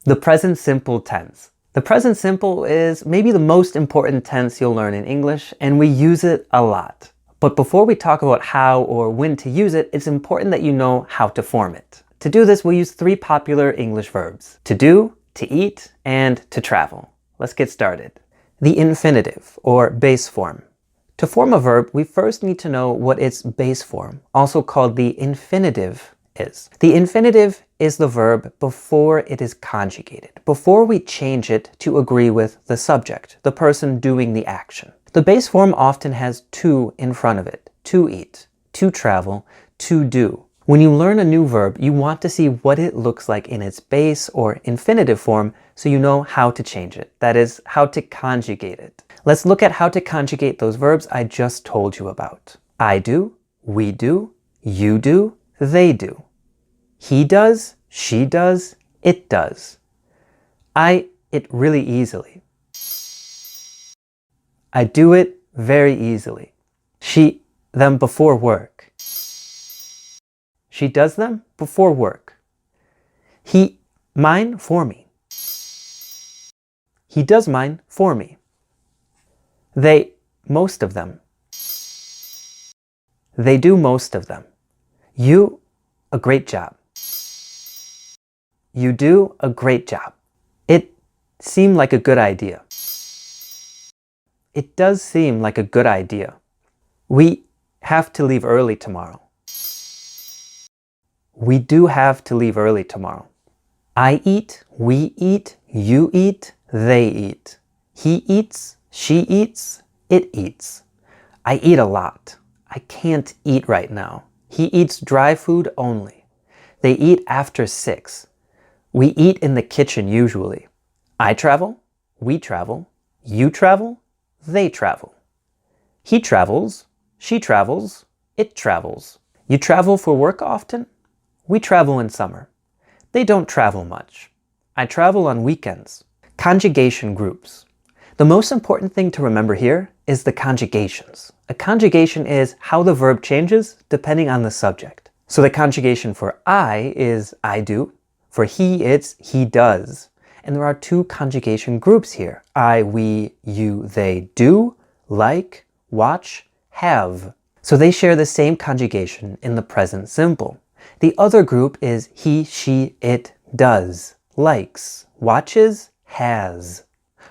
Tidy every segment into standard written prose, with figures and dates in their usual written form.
The present simple tense. The present simple is maybe the most important tense you'll learn in English, and we use it a lot. But before we talk about how or when to use it, it's important that you know how to form it. To do this, we'll use three popular English verbs: to do, to eat, and to travel. Let's get started. The infinitive, or base form. To form a verb, we first need to know what its base form, also called the infinitive, is. The infinitive is the verb before it is conjugated, before we change it to agree with the subject, the person doing the action. The base form often has to in front of it: to eat, to travel, to do. When you learn a new verb, you want to see what it looks like in its base or infinitive form so you know how to change it. That is, how to conjugate it. Let's look at how to conjugate those verbs I just told you about. I do, we do, you do, they do. He does, she does, it does. I it really easily. I do it very easily. She them before work. She does them before work. He mine for me. He does mine for me. They most of them. They do most of them. You a great job. You do a great job. It seemed like a good idea. It does seem like a good idea. We have to leave early tomorrow. We do have to leave early tomorrow. I eat, we eat, you eat, they eat. He eats, she eats, it eats. I eat a lot. I can't eat right now. He eats dry food only. They eat after 6. We eat in the kitchen usually. I travel, we travel, you travel, they travel. He travels, she travels, it travels. You travel for work often? We travel in summer. They don't travel much. I travel on weekends. Conjugation groups. The most important thing to remember here is the conjugations. A conjugation is how the verb changes depending on the subject. So the conjugation for I is I do. For he, it's he does. And there are 2 conjugation groups here: I, we, you, they do, like, watch, have. So they share the same conjugation in the present simple. The other group is he, she, it does, likes, watches, has.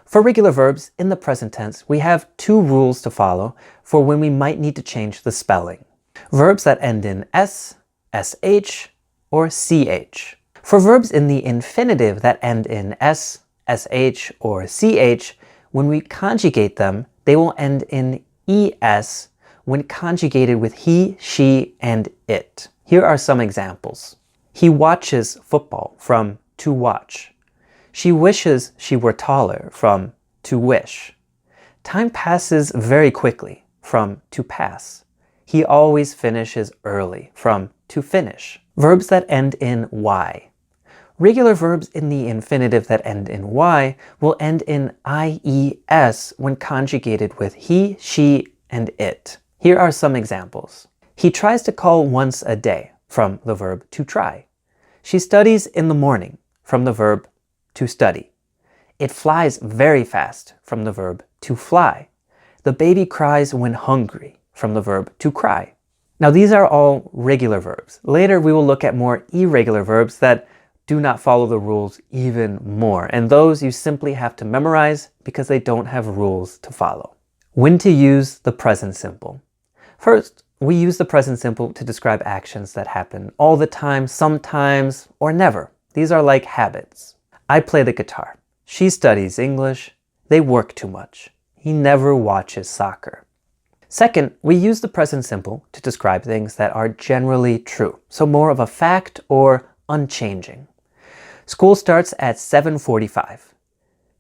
For regular verbs in the present tense, we have 2 rules to follow for when we might need to change the spelling. Verbs that end in s, sh, or ch. For verbs in the infinitive that end in s, sh, or ch, when we conjugate them, they will end in es when conjugated with he, she, and it. Here are some examples. He watches football, from to watch. She wishes she were taller, from to wish. Time passes very quickly, from to pass. He always finishes early, from to finish. Verbs that end in y. Regular verbs in the infinitive that end in y will end in ies when conjugated with he, she, and it. Here are some examples. He tries to call once a day, from the verb to try. She studies in the morning, from the verb to study. It flies very fast, from the verb to fly. The baby cries when hungry, from the verb to cry. Now these are all regular verbs. Later we will look at more irregular verbs that do not follow the rules even more, and those you simply have to memorize because they don't have rules to follow. When to use the present simple. First, we use the present simple to describe actions that happen all the time, sometimes, or never. These are like habits. I play the guitar. She studies English. They work too much. He never watches soccer. Second, we use the present simple to describe things that are generally true, so more of a fact or unchanging. School starts at 7:45.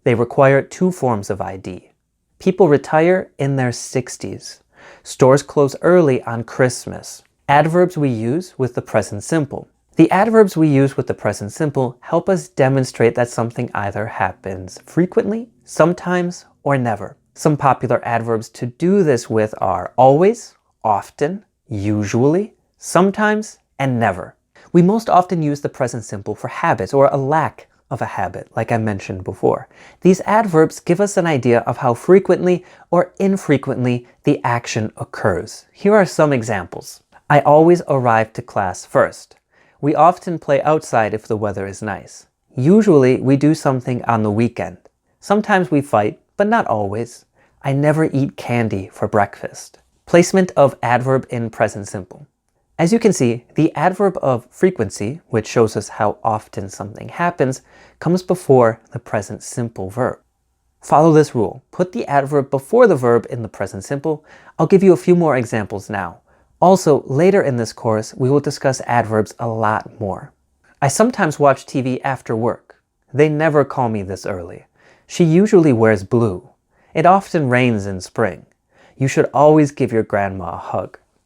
They require 2 forms of ID. People retire in their 60s. Stores close early on Christmas. Adverbs we use with the present simple. The adverbs we use with the present simple help us demonstrate that something either happens frequently, sometimes, or never. Some popular adverbs to do this with are always, often, usually, sometimes, and never. We most often use the present simple for habits or a lack of a habit, like I mentioned before. These adverbs give us an idea of how frequently or infrequently the action occurs. Here are some examples. I always arrive to class first. We often play outside if the weather is nice. Usually we do something on the weekend. Sometimes we fight, but not always. I never eat candy for breakfast. Placement of adverb in present simple. As you can see, the adverb of frequency, which shows us how often something happens, comes before the present simple verb. Follow this rule. Put the adverb before the verb in the present simple. I'll give you a few more examples now. Also, later in this course, we will discuss adverbs a lot more. I sometimes watch TV after work. They never call me this early. She usually wears blue. It often rains in spring. You should always give your grandma a hug.